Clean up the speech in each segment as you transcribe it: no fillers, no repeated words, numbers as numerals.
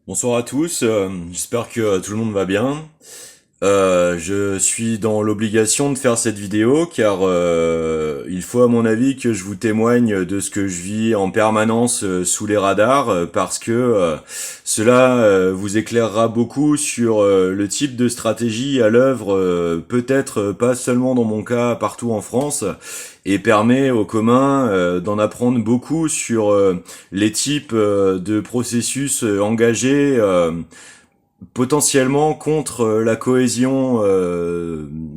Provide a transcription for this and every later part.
Bonsoir à tous, j'espère que tout le monde va bien. Je suis dans l'obligation de faire cette vidéo car il faut à mon avis que je vous témoigne de ce que je vis en permanence sous les radars parce que cela vous éclairera beaucoup sur le type de stratégie à l'œuvre, peut-être pas seulement dans mon cas partout en France, et permet aux communs d'en apprendre beaucoup sur les types de processus engagés potentiellement contre la cohésion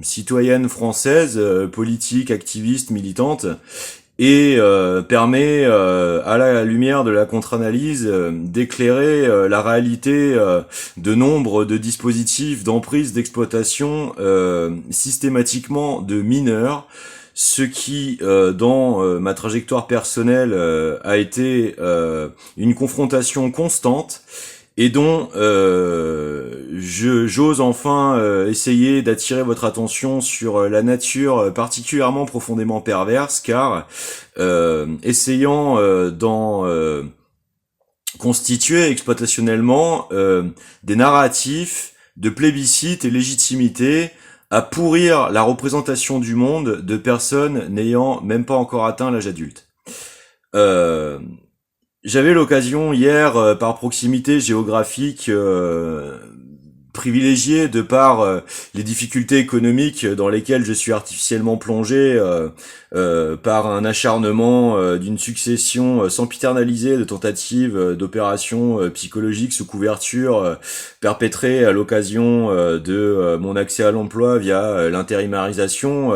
citoyenne française, politique, activiste, militante, et permet, à la lumière de la contre-analyse, d'éclairer la réalité de nombre de dispositifs d'emprise d'exploitation systématiquement de mineurs, ce qui, dans ma trajectoire personnelle, a été une confrontation constante et dont j'ose enfin essayer d'attirer votre attention sur la nature particulièrement profondément perverse, car essayant d'en constituer exploitationnellement des narratifs de plébiscite et légitimité à pourrir la représentation du monde de personnes n'ayant même pas encore atteint l'âge adulte. Euh, J'avais l'occasion hier, par proximité géographique privilégiée de par les difficultés économiques dans lesquelles je suis artificiellement plongé par un acharnement d'une succession sempiternalisée de tentatives d'opérations psychologiques sous couverture perpétrées à l'occasion de mon accès à l'emploi via l'intérimarisation,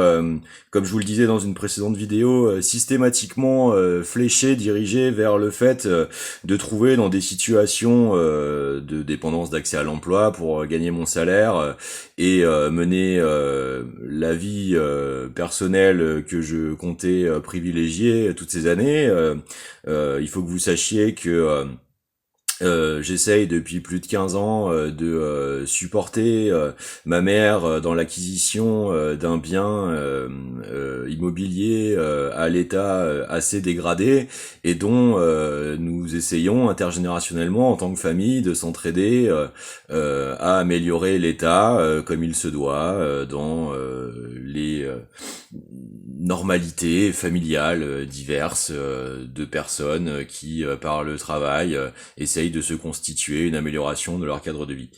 comme je vous le disais dans une précédente vidéo, systématiquement fléchée, dirigée vers le fait de trouver dans des situations de dépendance d'accès à l'emploi pour gagner mon salaire et mener la vie personnelle que je comptais privilégier toutes ces années. Il faut que vous sachiez que j'essaye depuis plus de 15 ans de supporter ma mère dans l'acquisition d'un bien immobilier à l'état assez dégradé et dont nous essayons intergénérationnellement en tant que famille de s'entraider à améliorer l'état comme il se doit dans les normalités familiales diverses de personnes qui par le travail essayent de se constituer une amélioration de leur cadre de vie.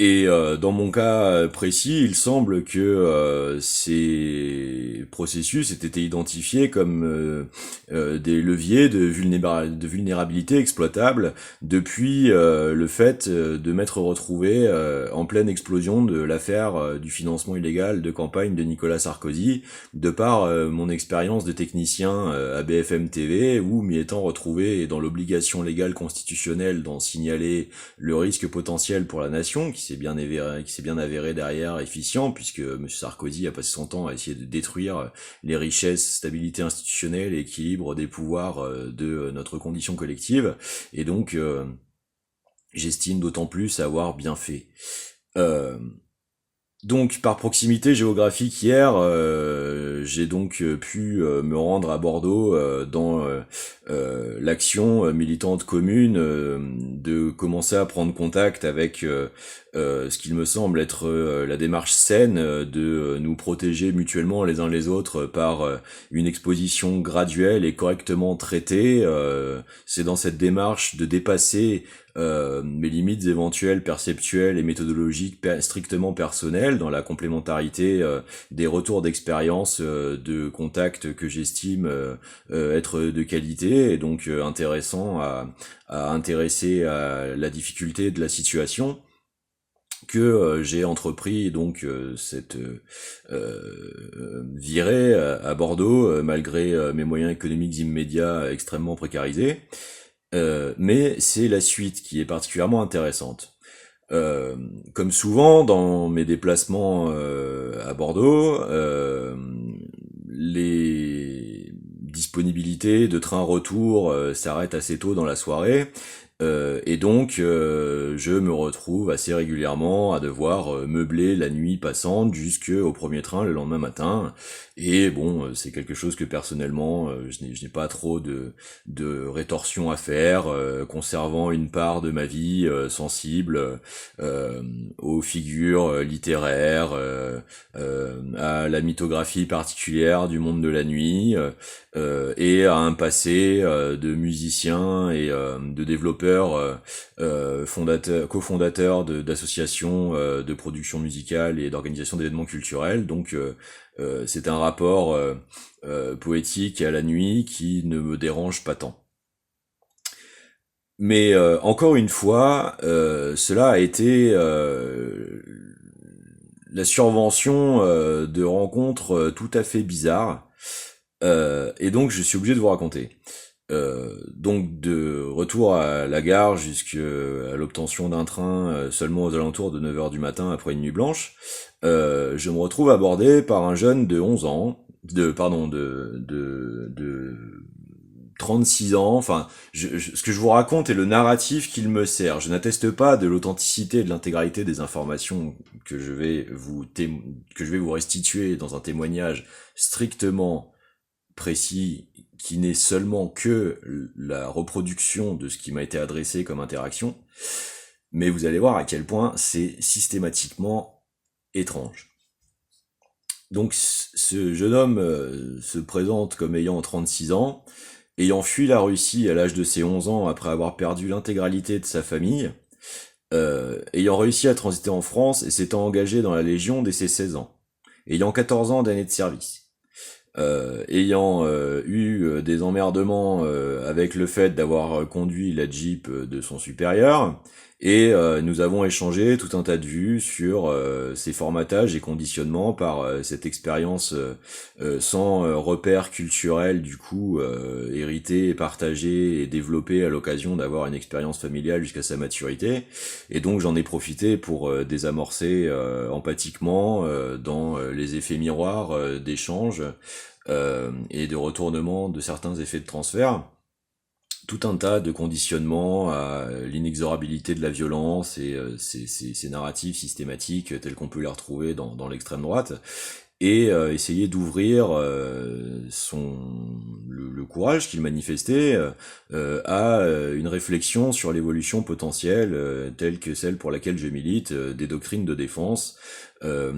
Et dans mon cas précis, il semble que ces processus aient été identifiés comme des leviers de vulnérabilité exploitables depuis le fait de m'être retrouvé en pleine explosion de l'affaire du financement illégal de campagne de Nicolas Sarkozy, de par mon expérience de technicien à BFM TV, où m'y étant retrouvé dans l'obligation légale constitutionnelle d'en signaler le risque potentiel pour la nation, qui s'est bien avéré derrière efficient, puisque M. Sarkozy a passé son temps à essayer de détruire les richesses, stabilité institutionnelle et équilibre des pouvoirs de notre condition collective, et donc j'estime d'autant plus avoir bien fait. Euh, donc par proximité géographique hier, j'ai donc pu me rendre à Bordeaux dans l'action militante commune de commencer à prendre contact avec ce qu'il me semble être la démarche saine de nous protéger mutuellement les uns les autres par une exposition graduelle et correctement traitée. C'est dans cette démarche de dépasser mes limites éventuelles perceptuelles et méthodologiques strictement personnelles dans la complémentarité des retours d'expérience de contact que j'estime être de qualité et donc intéressant à intéresser à la difficulté de la situation que j'ai entrepris donc cette virée à Bordeaux malgré mes moyens économiques immédiats extrêmement précarisés. Mais c'est la suite qui est particulièrement intéressante. Euh, Comme souvent dans mes déplacements à Bordeaux, les disponibilités de train retour s'arrêtent assez tôt dans la soirée Et donc, je me retrouve assez régulièrement à devoir meubler la nuit passante jusqu'au premier train le lendemain matin. Et bon, c'est quelque chose que personnellement, je n'ai pas trop de rétorsion à faire, conservant une part de ma vie sensible euh, aux figures littéraires, à la mythographie particulière du monde de la nuit, et à un passé de musicien et de développeur, cofondateur d'associations de production musicale et d'organisation d'événements culturels. Donc c'est un rapport poétique à la nuit qui ne me dérange pas tant. Mais encore une fois, cela a été la survention de rencontres tout à fait bizarres. Et donc je suis obligé de vous raconter. Donc de retour à la gare jusqu'à l'obtention d'un train seulement aux alentours de 9 heures du matin après une nuit blanche, je me retrouve abordé par un jeune de 11 ans, de 36 ans, enfin, ce que je vous raconte est le narratif qu'il me sert. Je n'atteste pas de l'authenticité et de l'intégralité des informations que je vais vous restituer dans un témoignage strictement précis qui n'est seulement que la reproduction de ce qui m'a été adressé comme interaction, mais vous allez voir à quel point c'est systématiquement étrange. Donc ce jeune homme se présente comme ayant 36 ans, ayant fui la Russie à l'âge de ses 11 ans après avoir perdu l'intégralité de sa famille, ayant réussi à transiter en France et s'étant engagé dans la Légion dès ses 16 ans, ayant 14 ans d'années de service. Ayant eu des emmerdements avec le fait d'avoir conduit la Jeep de son supérieur, et nous avons échangé tout un tas de vues sur ces formatages et conditionnements par cette expérience sans repère culturel du coup hérité, partagé et développé à l'occasion d'avoir une expérience familiale jusqu'à sa maturité. Et donc j'en ai profité pour désamorcer empathiquement dans les effets miroirs d'échange et de retournement de certains effets de transfert, tout un tas de conditionnements à l'inexorabilité de la violence et ces narratifs systématiques tels qu'on peut les retrouver dans l'extrême droite, et essayer d'ouvrir le courage qu'il manifestait à une réflexion sur l'évolution potentielle telle que celle pour laquelle je milite, des doctrines de défense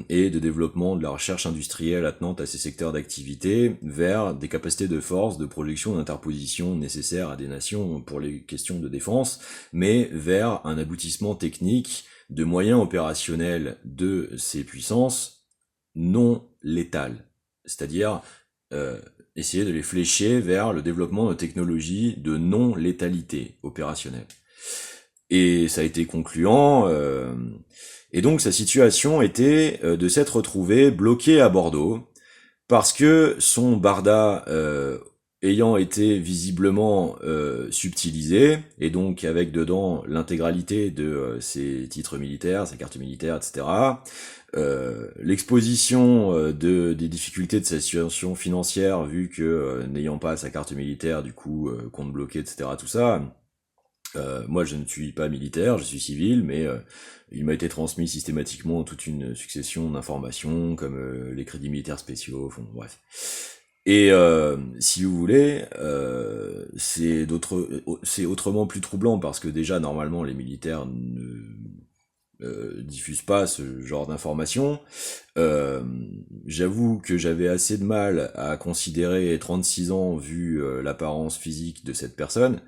et de développement de la recherche industrielle attenante à ces secteurs d'activité vers des capacités de force, de projection, d'interposition nécessaires à des nations pour les questions de défense, mais vers un aboutissement technique de moyens opérationnels de ces puissances non létales, c'est-à-dire essayer de les flécher vers le développement de technologies de non-létalité opérationnelle. Et ça a été concluant, et donc sa situation était de s'être retrouvé bloqué à Bordeaux, parce que son barda ayant été visiblement subtilisé, et donc avec dedans l'intégralité de ses titres militaires, ses cartes militaires, etc., l'exposition des difficultés de sa situation financière, vu que n'ayant pas sa carte militaire, du coup, compte bloqué, etc., tout ça, moi je ne suis pas militaire, je suis civil, mais il m'a été transmis systématiquement toute une succession d'informations, comme les crédits militaires spéciaux, enfin, bref. Et si vous voulez, c'est autrement plus troublant, parce que déjà, normalement, les militaires ne diffuse pas ce genre d'informations. J'avoue que j'avais assez de mal à considérer 36 ans vu l'apparence physique de cette personne,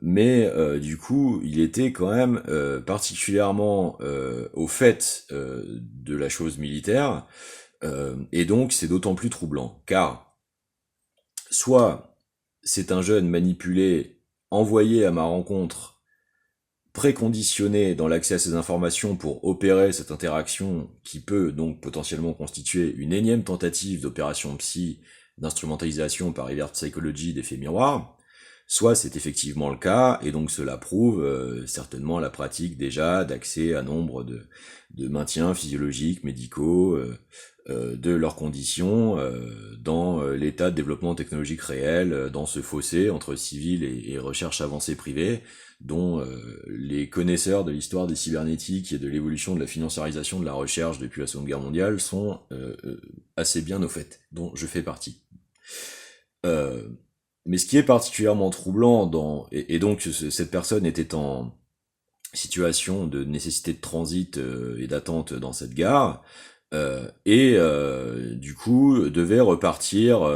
mais du coup il était quand même particulièrement au fait de la chose militaire, et donc c'est d'autant plus troublant, car soit c'est un jeune manipulé, envoyé à ma rencontre, préconditionné dans l'accès à ces informations pour opérer cette interaction qui peut donc potentiellement constituer une énième tentative d'opération psy, d'instrumentalisation par reverse psychology des faits miroirs, soit c'est effectivement le cas, et donc cela prouve certainement la pratique déjà d'accès à nombre de maintiens physiologiques, médicaux, de leurs conditions dans l'état de développement technologique réel, dans ce fossé entre civil et recherche avancée privée, dont les connaisseurs de l'histoire des cybernétiques et de l'évolution de la financiarisation de la recherche depuis la Seconde Guerre mondiale sont assez bien au fait, dont je fais partie. Mais ce qui est particulièrement troublant et donc cette personne était en situation de nécessité de transit et d'attente dans cette gare, du coup devait repartir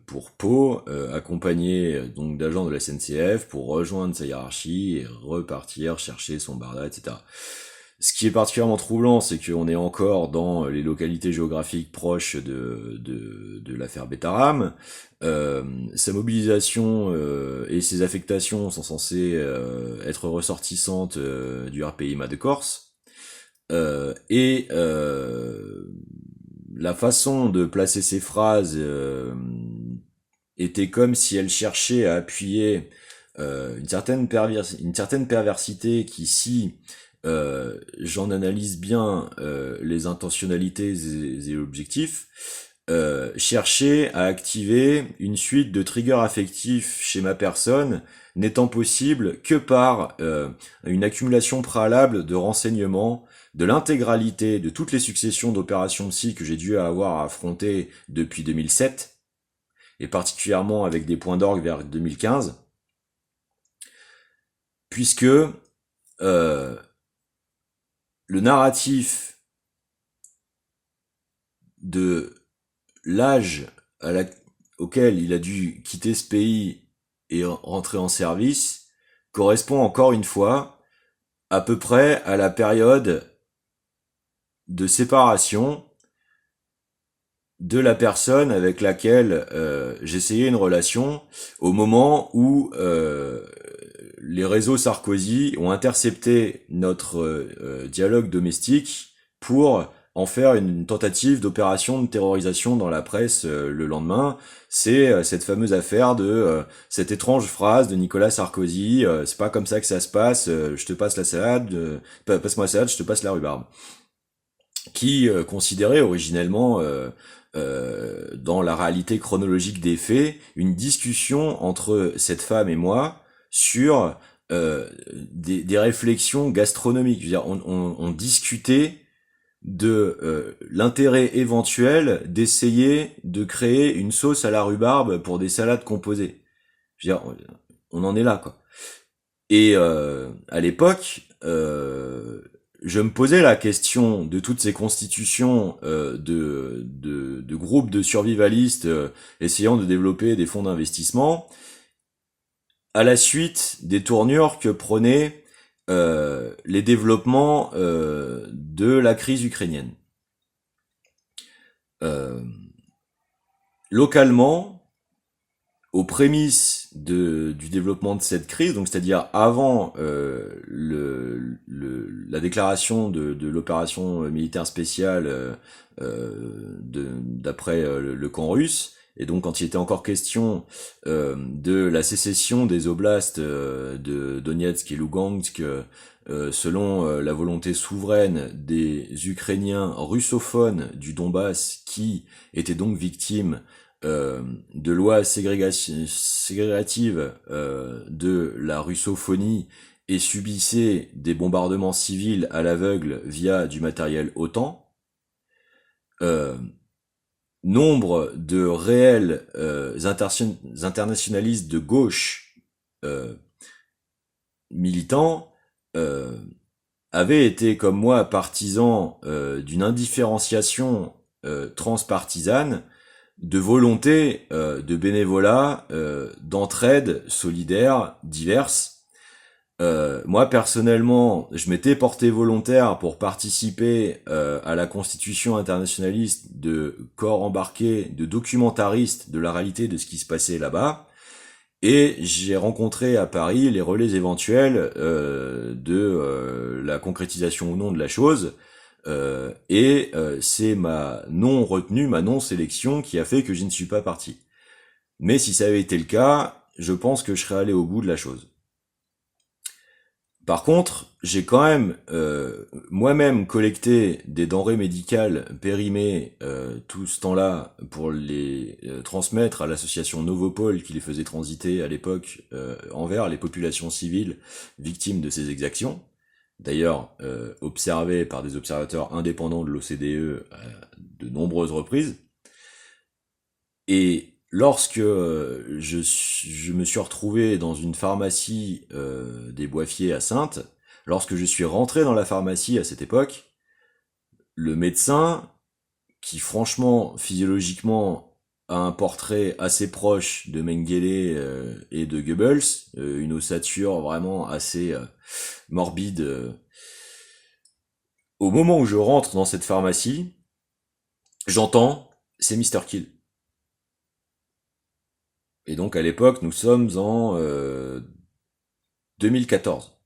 pour Pau, accompagné donc d'agents de la SNCF pour rejoindre sa hiérarchie et repartir chercher son barda, etc. Ce qui est particulièrement troublant, c'est qu'on est encore dans les localités géographiques proches de l'affaire Betaram. Sa mobilisation et ses affectations sont censées être ressortissantes du RPIMA de Corse. La façon de placer ces phrases était comme si elle cherchait à appuyer une certaine perversité qui, si j'en analyse bien les intentionnalités et l'objectif, cherchait à activer une suite de triggers affectifs chez ma personne n'étant possible que par une accumulation préalable de renseignements de l'intégralité de toutes les successions d'opérations psy que j'ai dû avoir à affronter depuis 2007, et particulièrement avec des points d'orgue vers 2015, puisque le narratif de l'âge auquel il a dû quitter ce pays et rentrer en service correspond encore une fois à peu près à la période de séparation de la personne avec laquelle j'essayais une relation au moment où les réseaux Sarkozy ont intercepté notre dialogue domestique pour en faire une tentative d'opération de terrorisation dans la presse le lendemain. C'est cette fameuse affaire de cette étrange phrase de Nicolas Sarkozy, c'est pas comme ça que ça se passe, je te passe la salade, passe-moi la salade, je te passe la rhubarbe, qui considérait originellement dans la réalité chronologique des faits une discussion entre cette femme et moi sur des réflexions gastronomiques. Je veux dire, on discutait de l'intérêt éventuel d'essayer de créer une sauce à la rhubarbe pour des salades composées. Je veux dire, on en est là, quoi. Et à l'époque, je me posais la question de toutes ces constitutions de groupes de survivalistes essayant de développer des fonds d'investissement à la suite des tournures que prenaient les développements de la crise ukrainienne. Localement, aux prémices du développement de cette crise, donc c'est-à-dire avant la déclaration de l'opération militaire spéciale d'après le camp russe, et donc quand il était encore question de la sécession des oblasts de Donetsk et Lugansk selon la volonté souveraine des Ukrainiens russophones du Donbass qui étaient donc victimes de lois ségrégatives de la russophonie et subissaient des bombardements civils à l'aveugle via du matériel OTAN, nombre de réels internationalistes de gauche militants avaient été comme moi partisans d'une indifférenciation transpartisane, de volonté de bénévolat, d'entraide solidaire diverses. Moi personnellement, je m'étais porté volontaire pour participer à la constitution internationaliste de corps embarqués, de documentaristes de la réalité de ce qui se passait là-bas, et j'ai rencontré à Paris les relais éventuels de la concrétisation ou non de la chose, c'est ma non-retenue, ma non-sélection qui a fait que je ne suis pas parti. Mais si ça avait été le cas, je pense que je serais allé au bout de la chose. Par contre, j'ai quand même moi-même collecté des denrées médicales périmées tout ce temps-là pour les transmettre à l'association Novopol qui les faisait transiter à l'époque envers les populations civiles victimes de ces exactions. D'ailleurs, observées par des observateurs indépendants de l'OCDE à de nombreuses reprises. Et lorsque je me suis retrouvé dans une pharmacie des Boifiers à Saintes, lorsque je suis rentré dans la pharmacie à cette époque, le médecin, qui franchement, physiologiquement, a un portrait assez proche de Mengele et de Goebbels, une ossature vraiment assez morbide. Au moment où je rentre dans cette pharmacie, j'entends « c'est Mr. Kill ». Et donc à l'époque, nous sommes en 2014.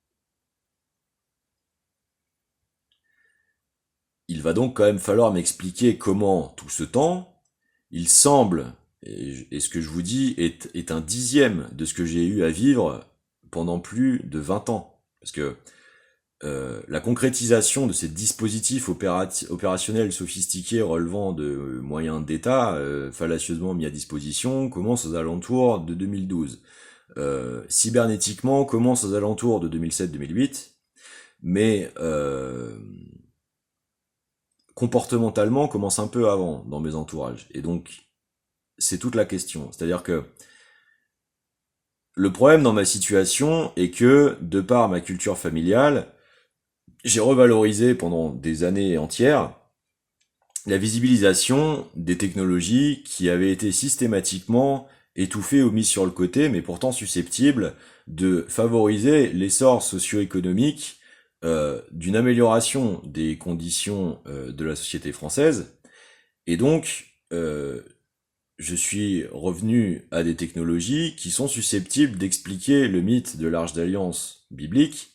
Il va donc quand même falloir m'expliquer comment tout ce temps, il semble, et ce que je vous dis est un dixième de ce que j'ai eu à vivre pendant plus de 20 ans. Parce que la concrétisation de ces dispositifs opérationnels sophistiqués relevant de moyens d'État fallacieusement mis à disposition commence aux alentours de 2012. Cybernétiquement commence aux alentours de 2007-2008, mais comportementalement commence un peu avant dans mes entourages. Et donc, c'est toute la question. C'est-à-dire que le problème dans ma situation est que, de par ma culture familiale, j'ai revalorisé pendant des années entières la visibilisation des technologies qui avaient été systématiquement étouffées ou mises sur le côté, mais pourtant susceptibles de favoriser l'essor socio-économique d'une amélioration des conditions de la société française. Et donc, je suis revenu à des technologies qui sont susceptibles d'expliquer le mythe de l'Arche d'Alliance biblique,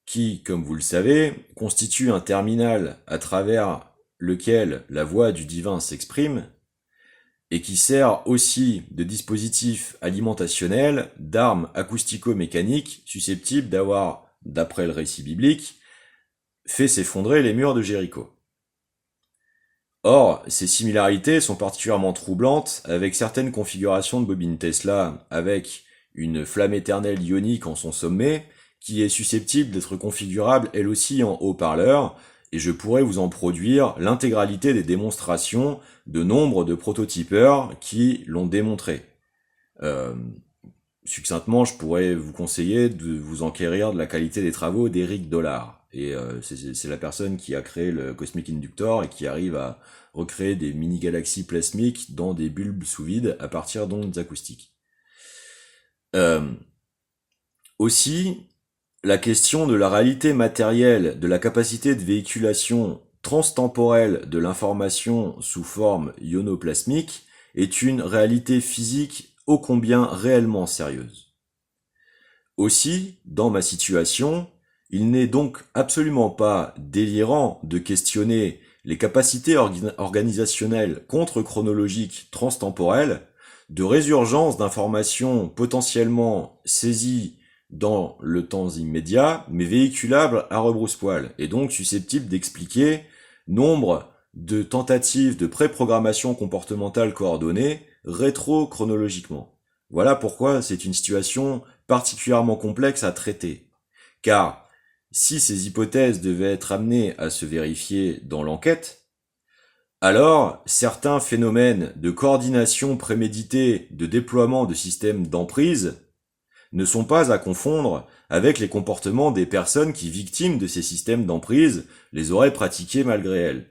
qui, comme vous le savez, constitue un terminal à travers lequel la voix du divin s'exprime, et qui sert aussi de dispositif alimentationnel d'armes acoustico-mécaniques susceptibles d'avoir, d'après le récit biblique, fait s'effondrer les murs de Jéricho. Or, ces similarités sont particulièrement troublantes avec certaines configurations de bobines Tesla avec une flamme éternelle ionique en son sommet, qui est susceptible d'être configurable elle aussi en haut-parleur, et je pourrais vous en produire l'intégralité des démonstrations de nombre de prototypeurs qui l'ont démontré. Succinctement, je pourrais vous conseiller de vous enquérir de la qualité des travaux d'Éric Dollard. Et c'est la personne qui a créé le Cosmic Inductor et qui arrive à recréer des mini-galaxies plasmiques dans des bulbes sous vide à partir d'ondes acoustiques. Aussi, la question de la réalité matérielle, de la capacité de véhiculation transtemporelle de l'information sous forme ionoplasmique est une réalité physique ô combien réellement sérieuse. Aussi, dans ma situation, il n'est donc absolument pas délirant de questionner les capacités organisationnelles contre-chronologiques transtemporelles de résurgence d'informations potentiellement saisies dans le temps immédiat, mais véhiculables à rebrousse-poil, et donc susceptibles d'expliquer nombre de tentatives de préprogrammation comportementale coordonnée rétro-chronologiquement. Voilà pourquoi c'est une situation particulièrement complexe à traiter. Car si ces hypothèses devaient être amenées à se vérifier dans l'enquête, alors certains phénomènes de coordination préméditée de déploiement de systèmes d'emprise ne sont pas à confondre avec les comportements des personnes qui, victimes de ces systèmes d'emprise, les auraient pratiqués malgré elles.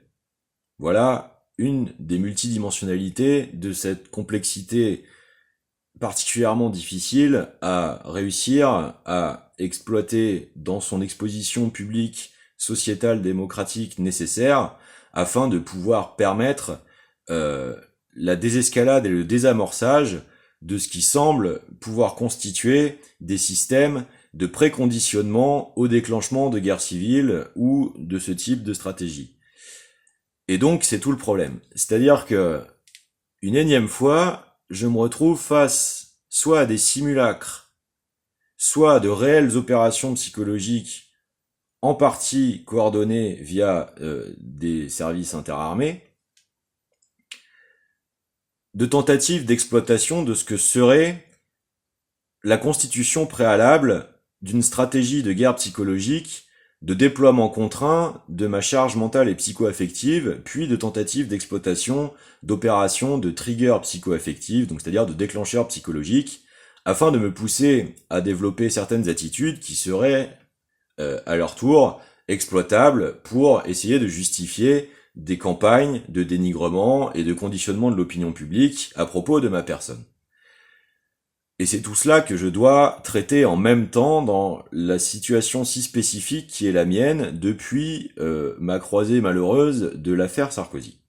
Voilà une des multidimensionnalités de cette complexité particulièrement difficile à réussir à exploiter dans son exposition publique, sociétale, démocratique nécessaire afin de pouvoir permettre la désescalade et le désamorçage de ce qui semble pouvoir constituer des systèmes de préconditionnement au déclenchement de guerres civiles ou de ce type de stratégie. Et donc c'est tout le problème. C'est-à-dire que, une énième fois, je me retrouve face soit à des simulacres, soit de réelles opérations psychologiques en partie coordonnées via des services interarmés, de tentatives d'exploitation de ce que serait la constitution préalable d'une stratégie de guerre psychologique, de déploiement contraint de ma charge mentale et psycho-affective, puis de tentatives d'exploitation d'opérations de trigger psycho-affective, donc c'est-à-dire de déclencheurs psychologiques, afin de me pousser à développer certaines attitudes qui seraient, à leur tour, exploitables pour essayer de justifier des campagnes de dénigrement et de conditionnement de l'opinion publique à propos de ma personne. Et c'est tout cela que je dois traiter en même temps dans la situation si spécifique qui est la mienne depuis ma croisée malheureuse de l'affaire Sarkozy.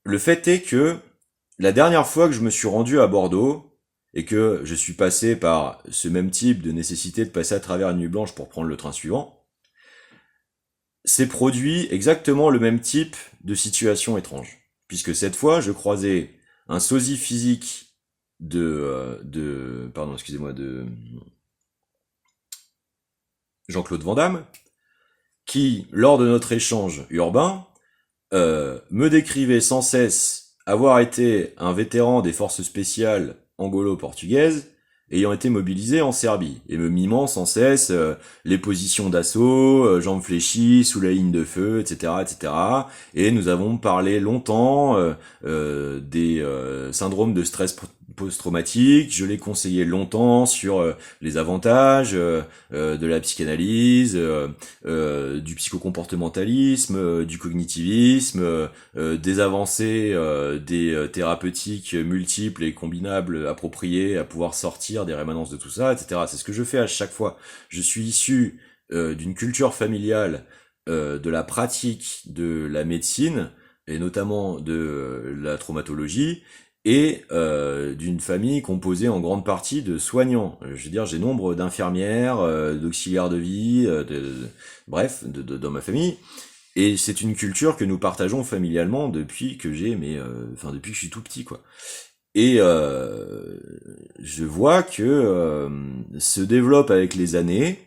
Le fait est que la dernière fois que je me suis rendu à Bordeaux et que je suis passé par ce même type de nécessité de passer à travers une nuit blanche pour prendre le train suivant, s'est produit exactement le même type de situation étrange. Puisque cette fois, je croisais un sosie physique de Jean-Claude Van Damme, qui, lors de notre échange urbain, me décrivait sans cesse avoir été un vétéran des forces spéciales angolo-portugaises ayant été mobilisé en Serbie, et me mimant sans cesse les positions d'assaut, jambes fléchies, sous la ligne de feu, etc., etc. Et nous avons parlé longtemps des syndromes de stress post-traumatique. Je l'ai conseillé longtemps sur les avantages de la psychanalyse, du psychocomportementalisme, du cognitivisme, des avancées des thérapeutiques multiples et combinables appropriées à pouvoir sortir des rémanences de tout ça, etc. C'est ce que je fais à chaque fois. Je suis issu d'une culture familiale de la pratique de la médecine, et notamment de la traumatologie, et d'une famille composée en grande partie de soignants. Je veux dire, j'ai nombre d'infirmières, d'auxiliaires de vie, bref, dans ma famille. Et c'est une culture que nous partageons familialement depuis que depuis que je suis tout petit, quoi. Et je vois que se développe avec les années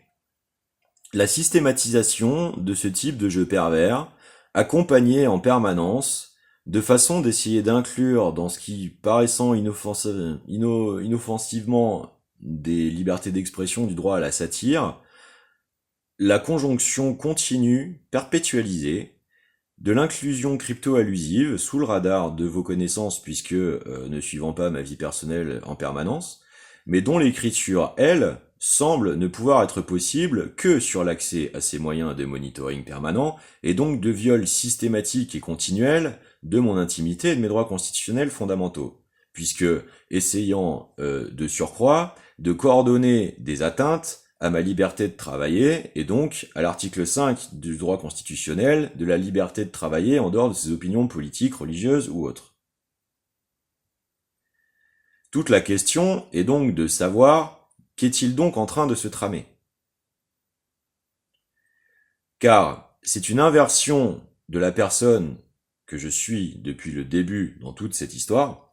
la systématisation de ce type de jeu pervers, accompagné en permanence de façon d'essayer d'inclure dans ce qui, paraissant inoffensivement des libertés d'expression, du droit à la satire, la conjonction continue, perpétualisée, de l'inclusion crypto-allusive sous le radar de vos connaissances, puisque ne suivant pas ma vie personnelle en permanence, mais dont l'écriture, elle, semble ne pouvoir être possible que sur l'accès à ces moyens de monitoring permanent, et donc de viol systématique et continuel de mon intimité et de mes droits constitutionnels fondamentaux, puisque essayant de surcroît de coordonner des atteintes à ma liberté de travailler, et donc à l'article 5 du droit constitutionnel de la liberté de travailler en dehors de ses opinions politiques, religieuses ou autres. Toute la question est donc de savoir qu'est-il donc en train de se tramer. Car c'est une inversion de la personne que je suis depuis le début dans toute cette histoire,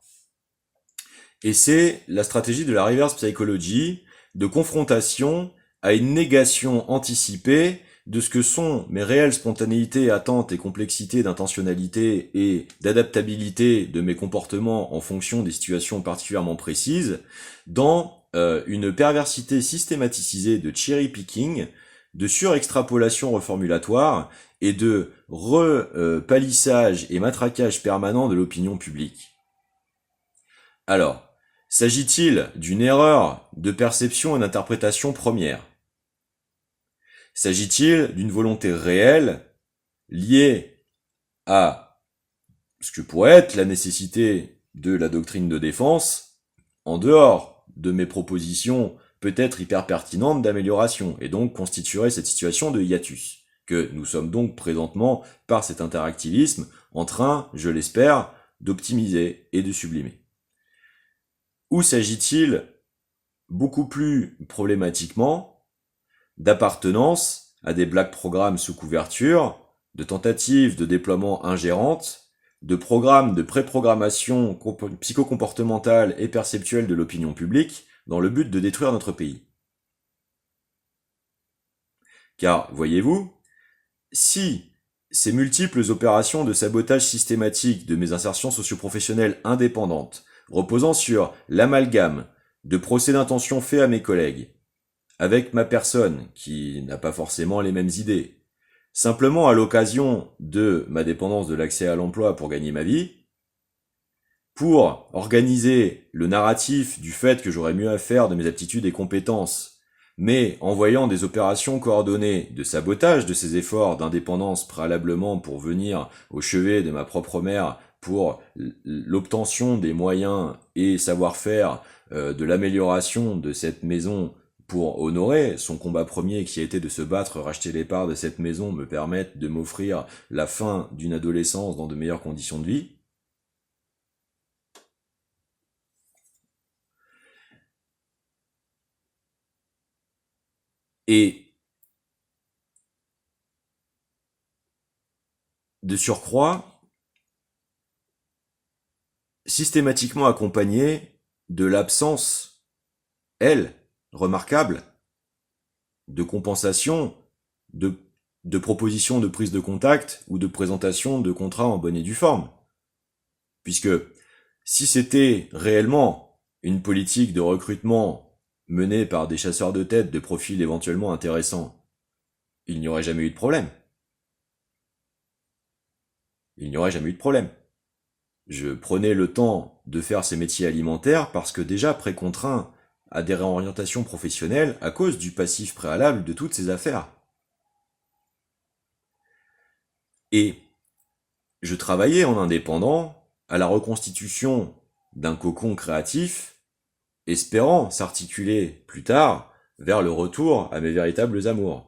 et c'est la stratégie de la reverse psychology, de confrontation à une négation anticipée de ce que sont mes réelles spontanéités, attentes et complexités d'intentionnalité et d'adaptabilité de mes comportements en fonction des situations particulièrement précises, dans une perversité systématisée de cherry picking, de surextrapolation reformulatoire et de repalissage et matraquage permanent de l'opinion publique. Alors, s'agit-il d'une erreur de perception et d'interprétation première? S'agit-il d'une volonté réelle liée à ce que pourrait être la nécessité de la doctrine de défense en dehors de mes propositions peut-être hyper pertinentes d'amélioration, et donc constituerait cette situation de hiatus que nous sommes donc présentement, par cet interactivisme, en train, je l'espère, d'optimiser et de sublimer? Ou s'agit-il, beaucoup plus problématiquement, d'appartenance à des black programmes sous couverture, de tentatives de déploiement ingérantes, de programmes de préprogrammation psychocomportementale et perceptuelle de l'opinion publique dans le but de détruire notre pays. Car, voyez-vous, si ces multiples opérations de sabotage systématique de mes insertions socioprofessionnelles indépendantes, reposant sur l'amalgame de procès d'intention faits à mes collègues, avec ma personne, qui n'a pas forcément les mêmes idées, simplement à l'occasion de ma dépendance de l'accès à l'emploi pour gagner ma vie, pour organiser le narratif du fait que j'aurais mieux à faire de mes aptitudes et compétences, mais en voyant des opérations coordonnées de sabotage de ces efforts d'indépendance préalablement pour venir au chevet de ma propre mère pour l'obtention des moyens et savoir-faire de l'amélioration de cette maison pour honorer son combat premier qui a été de se battre, racheter les parts de cette maison, me permettre de m'offrir la fin d'une adolescence dans de meilleures conditions de vie. Et de surcroît, systématiquement accompagné de l'absence, elle, remarquable, de compensation, de proposition de prise de contact ou de présentation de contrats en bonne et due forme. Puisque si c'était réellement une politique de recrutement menée par des chasseurs de tête de profils éventuellement intéressants, il n'y aurait jamais eu de problème. Il n'y aurait jamais eu de problème. Je prenais le temps de faire ces métiers alimentaires parce que déjà précontraint à des réorientations professionnelles à cause du passif préalable de toutes ces affaires. Et je travaillais en indépendant à la reconstitution d'un cocon créatif, espérant s'articuler plus tard vers le retour à mes véritables amours.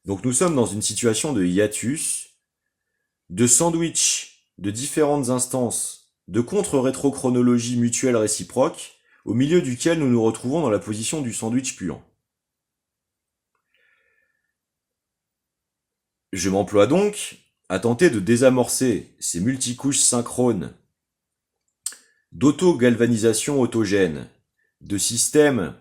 Donc nous sommes dans une situation de hiatus, de sandwich de différentes instances, de contre-rétrochronologie mutuelle réciproque, au milieu duquel nous nous retrouvons dans la position du sandwich puant. Je m'emploie donc à tenter de désamorcer ces multicouches synchrones d'auto-galvanisation autogène, de systèmes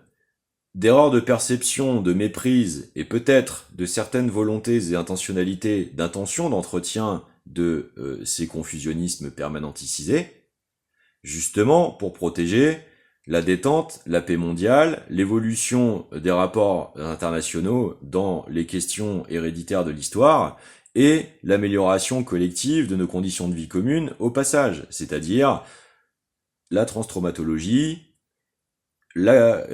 d'erreurs de perception, de méprise et peut-être de certaines volontés et intentionnalités d'intention d'entretien de ces confusionnismes permanenticisés, justement pour protéger la détente, la paix mondiale, l'évolution des rapports internationaux dans les questions héréditaires de l'histoire et l'amélioration collective de nos conditions de vie communes au passage, c'est-à-dire la transtraumatologie, la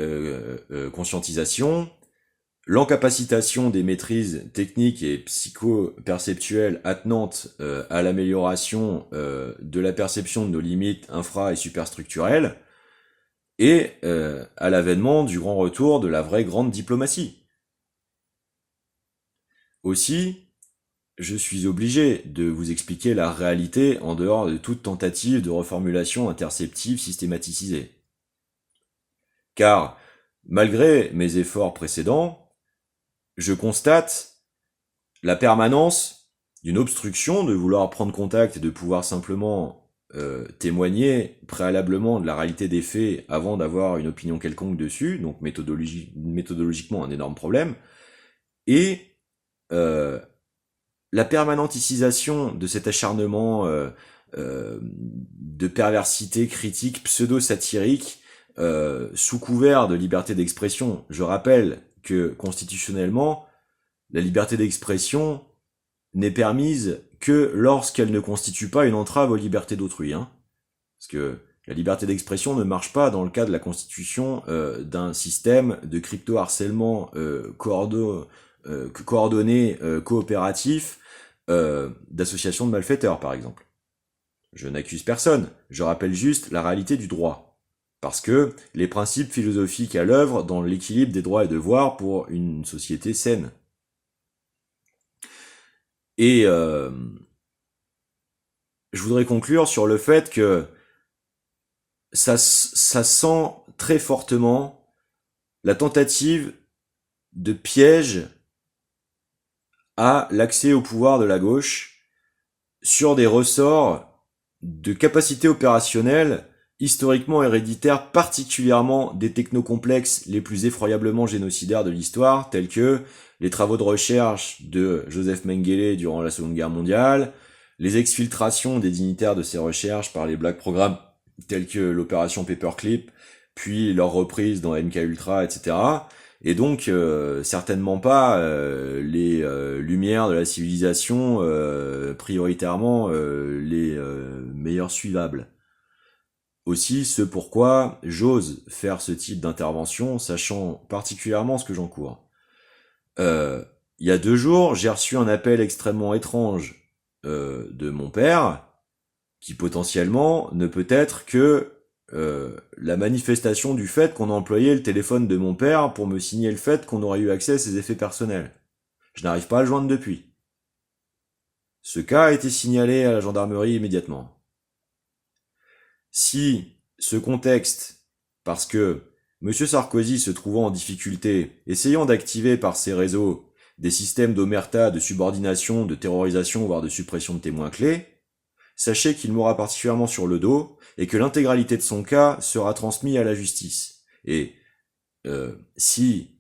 conscientisation, l'encapacitation des maîtrises techniques et psycho-perceptuelles attenantes à l'amélioration de la perception de nos limites infra- et superstructurelles, et à l'avènement du grand retour de la vraie grande diplomatie. Aussi, je suis obligé de vous expliquer la réalité en dehors de toute tentative de reformulation interceptive systématisée. Car, malgré mes efforts précédents, je constate la permanence d'une obstruction de vouloir prendre contact et de pouvoir simplement témoigner préalablement de la réalité des faits avant d'avoir une opinion quelconque dessus, donc méthodologiquement un énorme problème, et la permanenticisation de cet acharnement de perversité critique pseudo-satirique sous couvert de liberté d'expression. Je rappelle que constitutionnellement, la liberté d'expression n'est permise que lorsqu'elle ne constitue pas une entrave aux libertés d'autrui. Parce que la liberté d'expression ne marche pas dans le cas de la constitution d'un système de crypto-harcèlement coordonné, coopératif, d'associations de malfaiteurs, par exemple. Je n'accuse personne, je rappelle juste la réalité du droit. Parce que les principes philosophiques à l'œuvre dans l'équilibre des droits et devoirs pour une société saine. Et je voudrais conclure sur le fait que ça sent très fortement la tentative de piège à l'accès au pouvoir de la gauche sur des ressorts de capacité opérationnelle historiquement héréditaires, particulièrement des technocomplexes les plus effroyablement génocidaires de l'histoire, tels que les travaux de recherche de Joseph Mengele durant la Seconde Guerre mondiale, les exfiltrations des dignitaires de ces recherches par les black programmes tels que l'opération Paperclip, puis leur reprise dans MK Ultra, etc. Et donc certainement pas les lumières de la civilisation prioritairement les meilleurs suivables. Aussi, ce pourquoi j'ose faire ce type d'intervention, sachant particulièrement ce que j'encours. Il y a 2 jours, j'ai reçu un appel extrêmement étrange de mon père, qui potentiellement ne peut être que la manifestation du fait qu'on a employé le téléphone de mon père pour me signer le fait qu'on aurait eu accès à ses effets personnels. Je n'arrive pas à le joindre depuis. Ce cas a été signalé à la gendarmerie immédiatement. Si ce contexte, parce que M. Sarkozy se trouvant en difficulté, essayant d'activer par ses réseaux des systèmes d'omerta, de subordination, de terrorisation, voire de suppression de témoins clés, sachez qu'il m'aura particulièrement sur le dos et que l'intégralité de son cas sera transmise à la justice. Et si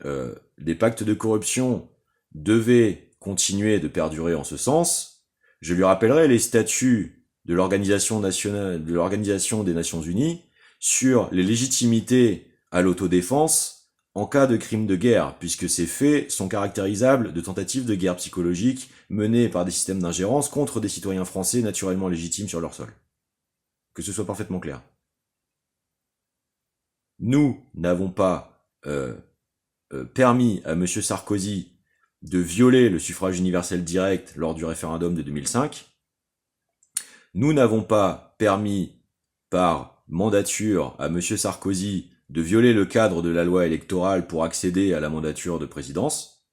des pactes de corruption devaient continuer de perdurer en ce sens, je lui rappellerai les statuts de l'Organisation nationale, de l'Organisation des Nations Unies sur les légitimités à l'autodéfense en cas de crime de guerre, puisque ces faits sont caractérisables de tentatives de guerre psychologique menées par des systèmes d'ingérence contre des citoyens français naturellement légitimes sur leur sol. Que ce soit parfaitement clair. Nous n'avons pas permis à M. Sarkozy de violer le suffrage universel direct lors du référendum de 2005. Nous n'avons pas permis par mandature à M. Sarkozy de violer le cadre de la loi électorale pour accéder à la mandature de présidence.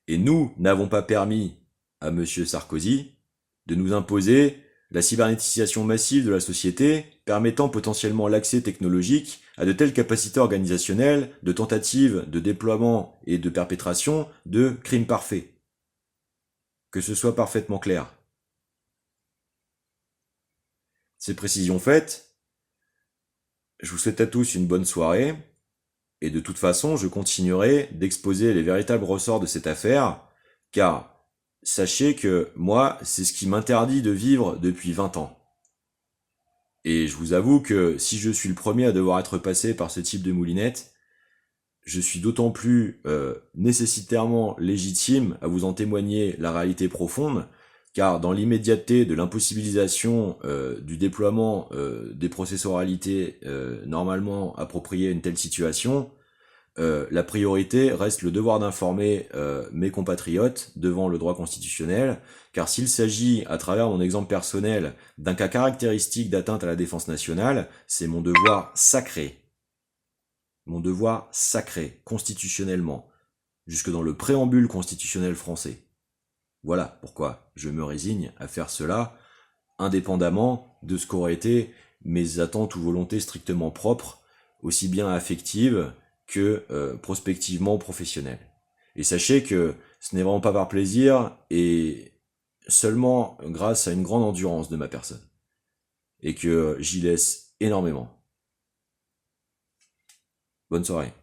Et nous n'avons pas permis à M. Sarkozy de nous imposer la cybernétisation massive de la société permettant potentiellement l'accès technologique à de telles capacités organisationnelles de tentatives de déploiement et de perpétration de crimes parfaits. Que ce soit parfaitement clair. Ces précisions faites, je vous souhaite à tous une bonne soirée, et de toute façon, je continuerai d'exposer les véritables ressorts de cette affaire, car sachez que moi, c'est ce qui m'interdit de vivre depuis 20 ans. Et je vous avoue que si je suis le premier à devoir être passé par ce type de moulinette, je suis d'autant plus nécessitairement légitime à vous en témoigner la réalité profonde, car dans l'immédiateté de l'impossibilisation du déploiement des processoralités normalement appropriées à une telle situation, la priorité reste le devoir d'informer mes compatriotes devant le droit constitutionnel, car s'il s'agit, à travers mon exemple personnel, d'un cas caractéristique d'atteinte à la défense nationale, c'est mon devoir sacré, constitutionnellement, jusque dans le préambule constitutionnel français. Voilà pourquoi je me résigne à faire cela, indépendamment de ce qu'auraient été mes attentes ou volontés strictement propres, aussi bien affectives que prospectivement professionnelles. Et sachez que ce n'est vraiment pas par plaisir, et seulement grâce à une grande endurance de ma personne. Et que j'y laisse énormément. Bonne soirée.